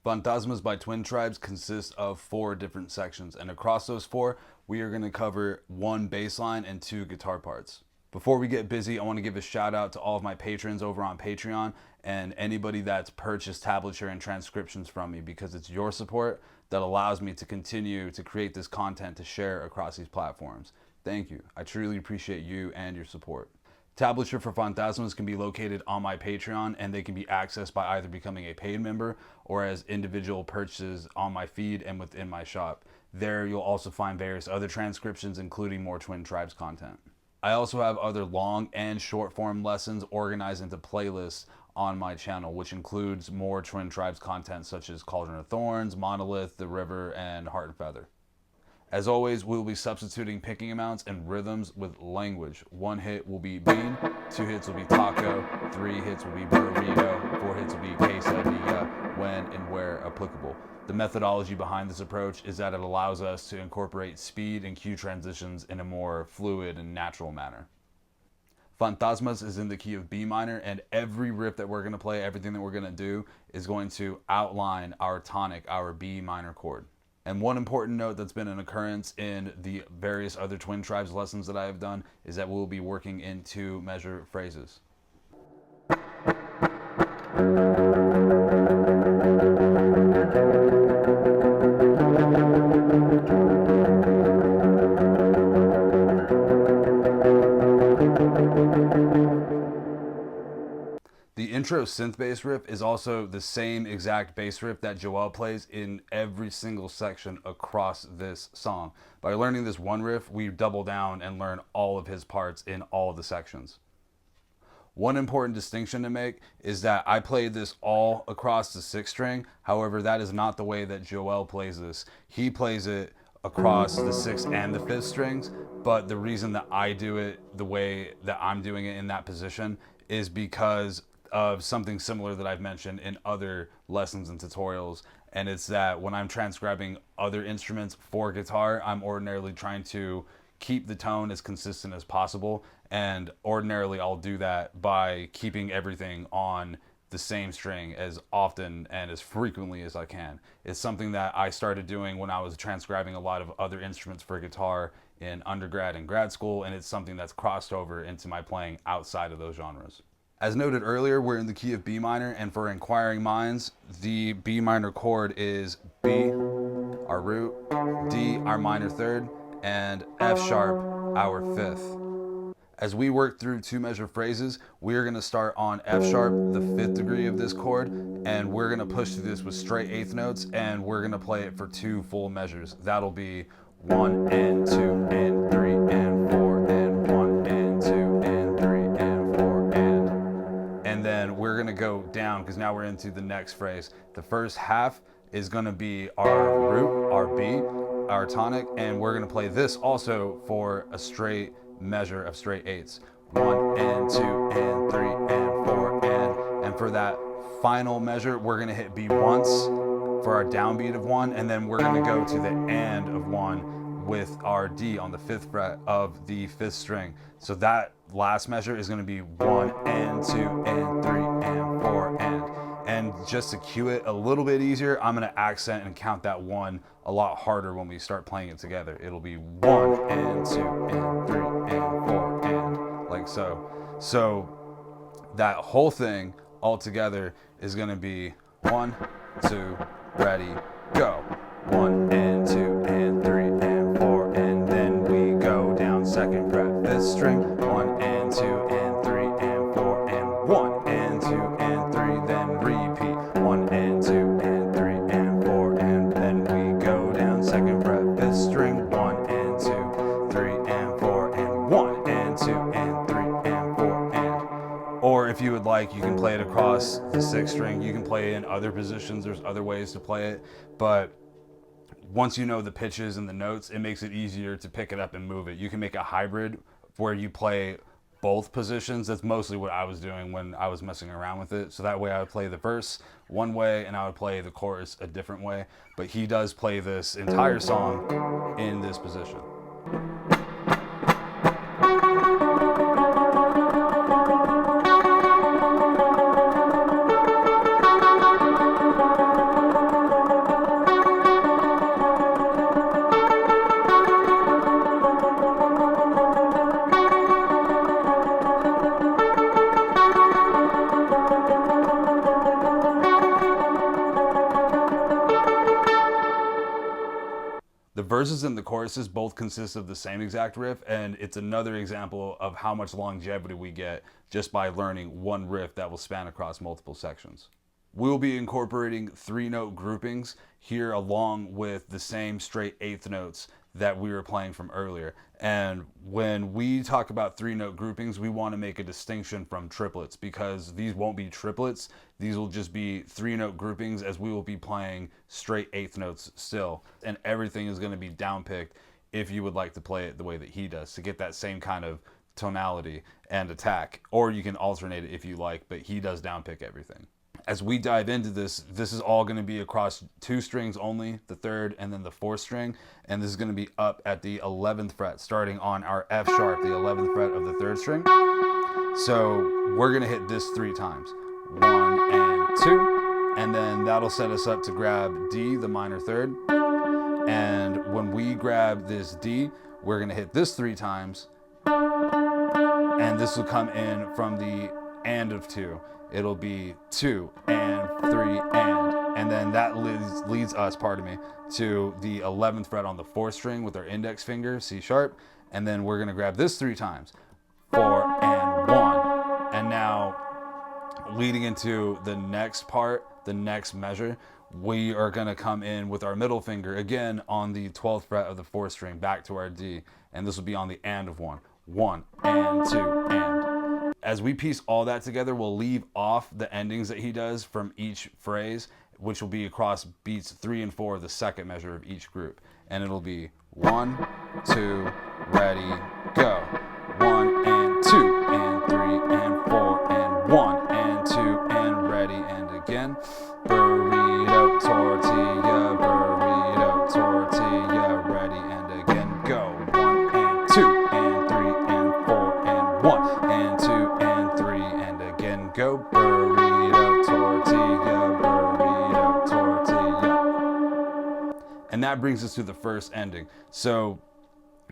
Fantasmas by Twin Tribes consists of 4 different sections, and across those 4, we are going to cover 1 bass line and 2 guitar parts. Before we get busy, I want to give a shout out to all of my patrons over on Patreon and anybody that's purchased tablature and transcriptions from me, because it's your support that allows me to continue to create this content to share across these platforms. Thank you. I truly appreciate you and your support. Tablature for Fantasmas can be located on my Patreon, and they can be accessed by either becoming a paid member or as individual purchases on my feed and within my shop. There you'll also find various other transcriptions, including more Twin Tribes content. I also have other long and short form lessons organized into playlists on my channel, which includes more Twin Tribes content such as Cauldron of Thorns, Monolith, The River, and Heart and Feather. As always, we will be substituting picking amounts and rhythms with language. 1 hit will be bean, 2 hits will be taco, 3 hits will be burrito, 4 hits will be quesadilla, when and where applicable. The methodology behind this approach is that it allows us to incorporate speed and cue transitions in a more fluid and natural manner. Fantasmas is in the key of B minor, and every riff that we're going to play, everything that we're going to do, is going to outline our tonic, our B minor chord. And one important note that's been an occurrence in the various other Twin Tribes lessons that I have done is that we'll be working in 2 measure phrases. The intro synth bass riff is also the same exact bass riff that Joel plays in every single section across this song. By learning this one riff, we double down and learn all of his parts in all of the sections. One important distinction to make is that I played this all across the 6th string. However, that is not the way that Joel plays this. He plays it across the 6th and the 5th strings, but the reason that I do it the way that I'm doing it in that position is because of something similar that I've mentioned in other lessons and tutorials, and it's that when I'm transcribing other instruments for guitar, I'm ordinarily trying to keep the tone as consistent as possible, and ordinarily I'll do that by keeping everything on the same string as often and as frequently as I can. It's something that I started doing when I was transcribing a lot of other instruments for guitar in undergrad and grad school, and it's something that's crossed over into my playing outside of those genres. As noted earlier, we're in the key of B minor, and for inquiring minds, the B minor chord is B, our root, D, our minor 3rd, and F sharp, our 5th. As we work through 2 measure phrases, we're going to start on F sharp, the 5th degree of this chord, and we're going to push through this with straight 8th notes, and we're going to play it for 2 full measures. That'll be 1 and 2 and 3 and 4 and 1 and 2 and 3 and 4 and then we're going to go down because now we're into the next phrase. The first half is going to be our root, our B, our tonic, and we're going to play this also for a straight measure of straight 8s. 1 and 2 and 3 and 4 and for that final measure, we're going to hit B once for our downbeat of 1, and then we're going to go to the and of 1 with our D on the 5th fret of the 5th string. So that last measure is going to be 1 and 2 and 3 and 4 and just to cue it a little bit easier, I'm going to accent and count that 1 a lot harder when we start playing it together. It'll be 1 and 2 and 3 and 4 and like so. So that whole thing all together is going to be 1, 2, ready, go. 1 and 2 and 3 and 4 and then we go down 2nd fret, 5th string. 1 and 2 and 3 and 4 and 1 and 2 and 3, then repeat. 1 and 2 and 3 and 4 and then we go down 2nd fret, 5th string. 1 and 2, 3 and 4 and 1 and 2 and 3 and 4 and. Or if you would like, you can play it across the 6th string. You can play it in other positions. There's other ways to play it, but once you know the pitches and the notes, it makes it easier to pick it up and move it. You can make a hybrid where you play both positions. That's mostly what I was doing when I was messing around with it. So that way I would play the verse one way and I would play the chorus a different way. But he does play this entire song in this position. verses and the choruses both consist of the same exact riff, and it's another example of how much longevity we get just by learning one riff that will span across multiple sections. We'll be incorporating 3-note groupings here along with the same straight eighth notes that we were playing from earlier. And when we talk about 3-note groupings, we want to make a distinction from triplets, because these won't be triplets. These will just be 3-note groupings, as we will be playing straight eighth notes still. And everything is going to be downpicked if you would like to play it the way that he does, to get that same kind of tonality and attack. Or you can alternate it if you like, but he does downpick everything. As we dive into this, this is all going to be across 2 strings only, the 3rd and then the 4th string. And this is going to be up at the 11th fret, starting on our F sharp, the 11th fret of the 3rd string. So we're going to hit this 3 times. 1 and 2. And then that'll set us up to grab D, the minor 3rd. And when we grab this D, we're going to hit this 3 times. And this will come in from the and of 2. It'll be 2 and 3 and then that leads us, pardon me, to the 11th fret on the 4th string with our index finger, C sharp, and then we're going to grab this 3 times, 4 and 1. And now leading into the next part, the next measure, we are going to come in with our middle finger again on the 12th fret of the 4th string back to our D, and this will be on the and of 1. 1 and 2 and. As we piece all that together, we'll leave off the endings that he does from each phrase, which will be across beats 3 and 4 of the second measure of each group. And it'll be 1, 2, ready, go. 1 and 2 and 3 and 4 and 1 and 2 and ready and again. Burrito, tortilla, burrito, tortilla, ready and again, go. 1 and 2 and 3 and 4 and 1 and 2 and 3 and again, go. Burrito, tortilla, burrito, tortilla. And that brings us to the first ending. So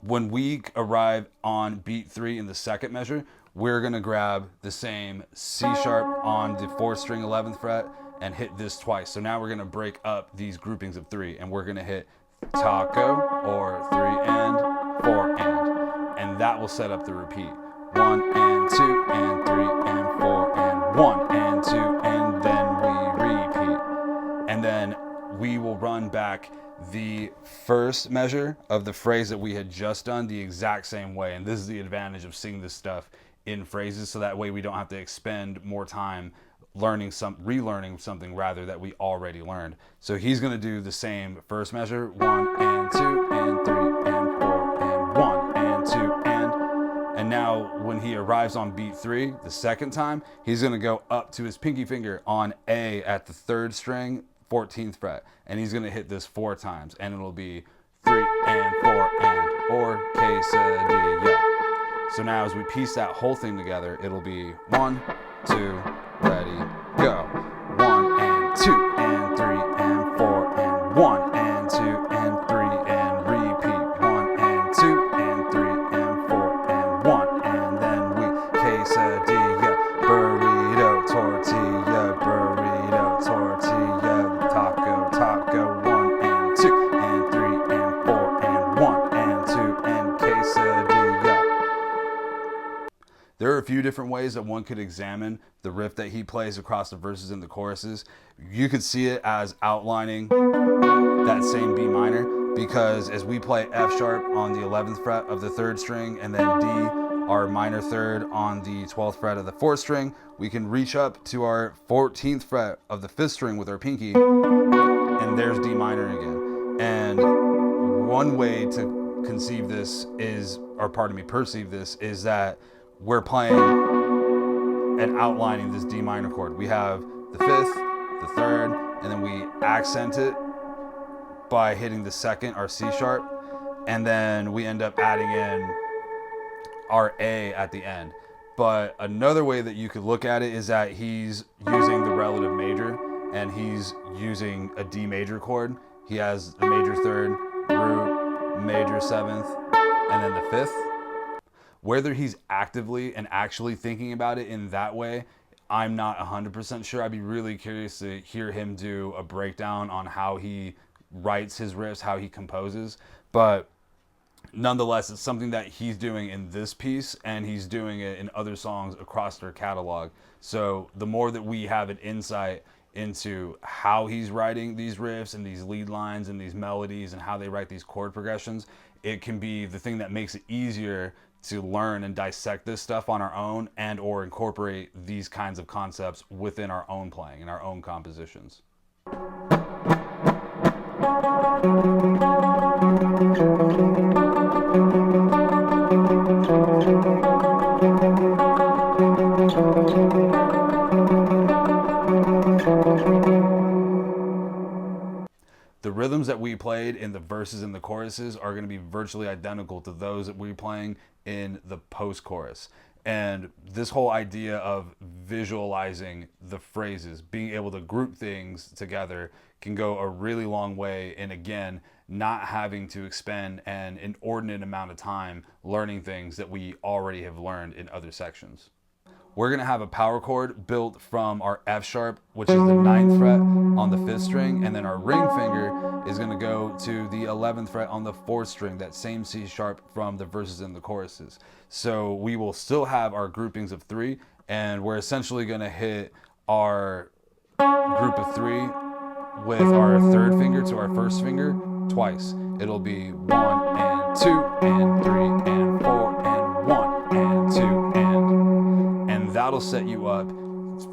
when we arrive on beat 3 in the second measure, we're going to grab the same C sharp on the 4th string 11th fret and hit this twice. So now we're going to break up these groupings of 3, and we're going to hit taco, or 3 and 4 and that will set up the repeat. 1 and 2 and 3 and 4 and 1 and 2 and then we repeat. And then we will run back the first measure of the phrase that we had just done the exact same way. And this is the advantage of seeing this stuff in phrases, so that way we don't have to expend more time relearning something rather that we already learned. So he's going to do the same first measure, 1 and 2 and 3 and 4 and 1 and 2 and now when he arrives on beat 3 the second time, he's going to go up to his pinky finger on A at the 3rd string 14th fret, and he's going to hit this 4 times, and it'll be 3 and 4 and, or quesadilla. So now as we piece that whole thing together, it'll be 1, 2, ready, go. 1 and 2 and 3 and 4 and 1 and 2 and 3 and repeat. 1 and 2 and 3 and 4 and 1 and then we quesadilla, burrito, tortilla, burrito, tortilla, taco, taco. 1 and 2 and 3 and 4 and 1 and 2 and quesadilla. There are a few different ways that one could examine the riff that he plays across the verses and the choruses. You could see it as outlining that same B minor, because as we play F sharp on the 11th fret of the 3rd string and then D, our minor 3rd on the 12th fret of the 4th string, we can reach up to our 14th fret of the 5th string with our pinky, and there's D minor again. And one way to perceive this is that we're playing and outlining this D minor chord. We have the 5th, the 3rd, and then we accent it by hitting the 2nd, our C sharp, and then we end up adding in our A at the end. But another way that you could look at it is that he's using the relative major, and he's using a D major chord. He has the major 3rd, root, major 7th, and then the 5th. Whether he's actively and actually thinking about it in that way, I'm not 100% sure. I'd be really curious to hear him do a breakdown on how he writes his riffs, how he composes. But nonetheless, it's something that he's doing in this piece, and he's doing it in other songs across their catalog. So the more that we have an insight into how he's writing these riffs and these lead lines and these melodies and how they write these chord progressions, it can be the thing that makes it easier to learn and dissect this stuff on our own, and or incorporate these kinds of concepts within our own playing and our own compositions. The rhythms that we played in the verses and the choruses are going to be virtually identical to those that we're playing in the post-chorus. And this whole idea of visualizing the phrases, being able to group things together, can go a really long way in, again, not having to expend an inordinate amount of time learning things that we already have learned in other sections. We're going to have a power chord built from our F sharp, which is the 9th fret on the 5th string, and then our ring finger is going to go to the 11th fret on the 4th string, that same C sharp from the verses and the choruses. So we will still have our groupings of 3, and we're essentially going to hit our group of 3 with our 3rd finger to our 1st finger twice. It'll be 1 and 2 and 3 and 4 and 1 and 2 and that'll set you up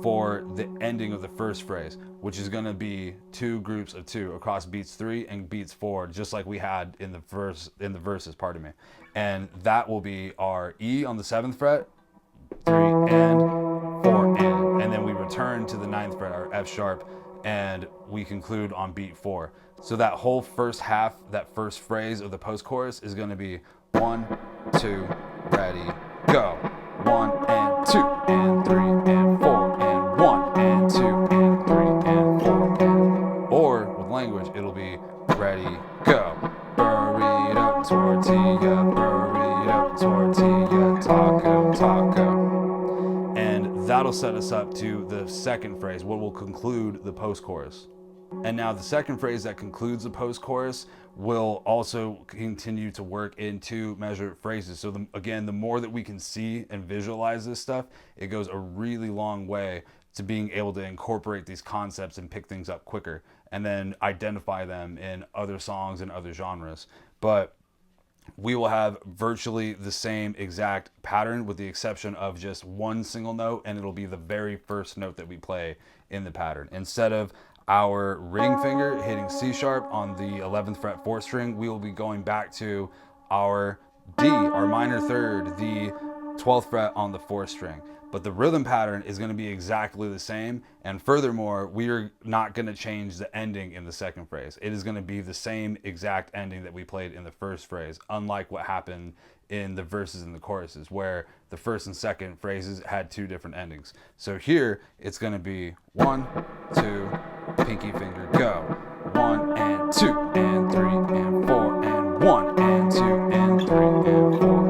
for the ending of the first phrase, which is going to be 2 groups of 2 across beats 3 and beats 4, just like we had in the verses, pardon me. And that will be our E on the 7th fret, 3 and 4 and then we return to the 9th fret, our F sharp, and we conclude on beat 4. So that whole first half, that first phrase of the post-chorus is going to be 1, 2, ready, go. 1 and 2 and 3 and 4 and 1 and 2 and 3 and 4 and, or with language, it'll be ready, go. Burrito, tortilla, burrito, tortilla, taco, taco. And that'll set us up to the second phrase, what will conclude the post-chorus. And now the second phrase that concludes the post-chorus will also continue to work in 2 measured phrases. So again, the more that we can see and visualize this stuff, it goes a really long way to being able to incorporate these concepts and pick things up quicker, and then identify them in other songs and other genres. But we will have virtually the same exact pattern with the exception of just one single note, and it'll be the very first note that we play in the pattern. Instead of our ring finger hitting C sharp on the 11th fret 4th string, we will be going back to our D, our minor 3rd, the 12th fret on the 4th string. But the rhythm pattern is going to be exactly the same, and furthermore, we are not going to change the ending in the second phrase. It is going to be the same exact ending that we played in the first phrase, unlike what happened in the verses and the choruses, where the first and second phrases had 2 different endings. So here, it's going to be 1, 2, pinky finger, go. 1 and 2 and 3 and 4 and 1 and 2 and 3 and 4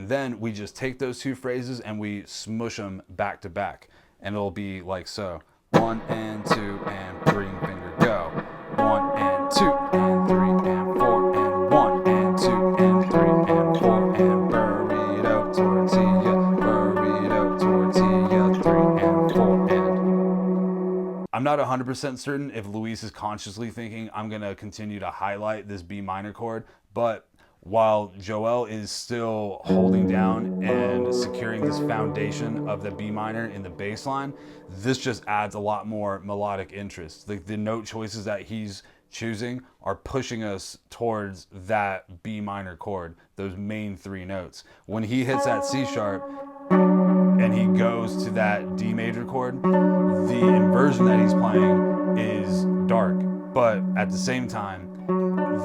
and then we just take those 2 phrases and we smush them back to back, and it'll be like so. 1 and 2 and 3 finger, go. 1 and 2 and 3 and 4 and 1 and 2 and 3 and 4 and burrito, tortilla, burrito, tortilla, 3 and 4 and. I'm not 100% certain if Luis is consciously thinking I'm going to continue to highlight this B minor chord, but while Joel is still holding down and securing this foundation of the B minor in the bass line, this just adds a lot more melodic interest. The note choices that he's choosing are pushing us towards that B minor chord, those main 3 notes. When he hits that C sharp and he goes to that D major chord, the inversion that he's playing is dark, but at the same time,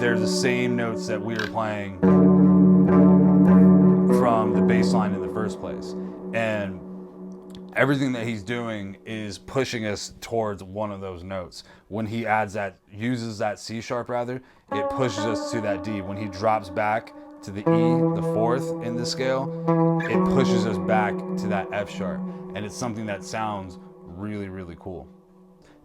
they're the same notes that we were playing from the bass line in the first place. And everything that he's doing is pushing us towards one of those notes. When he uses that C sharp rather, it pushes us to that D. When he drops back to the E, the 4th in the scale, it pushes us back to that F sharp. And it's something that sounds really, really cool.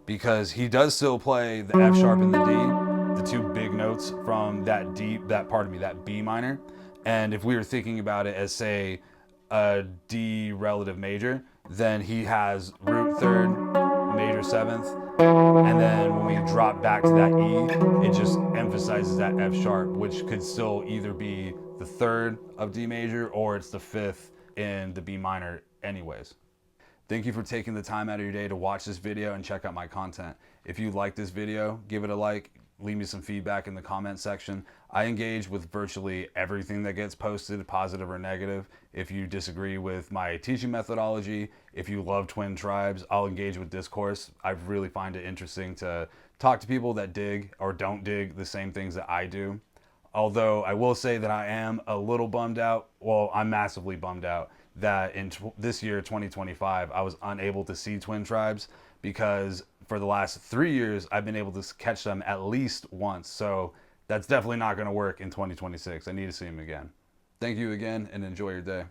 because he does still play the F sharp and the D, the two big notes from that that B minor. And if we were thinking about it as, say, a D relative major, then he has root third, major seventh, and then when we drop back to that E, it just emphasizes that F sharp, which could still either be the third of D major or it's the fifth in the B minor anyways. Thank you for taking the time out of your day to watch this video and check out my content. If you like this video, give it a like, leave me some feedback in the comment section. I engage with virtually everything that gets posted, positive or negative. If you disagree with my teaching methodology, if you love twin tribes, I'll engage with discourse. I really find it interesting to talk to people that dig or don't dig the same things that I do. Although I will say that I am a little bummed out, well, I'm massively bummed out that in this year, 2025, I was unable to see twin tribes because for the last 3 years, I've been able to catch them at least once. So that's definitely not going to work in 2026. I need to see them again. Thank you again and enjoy your day.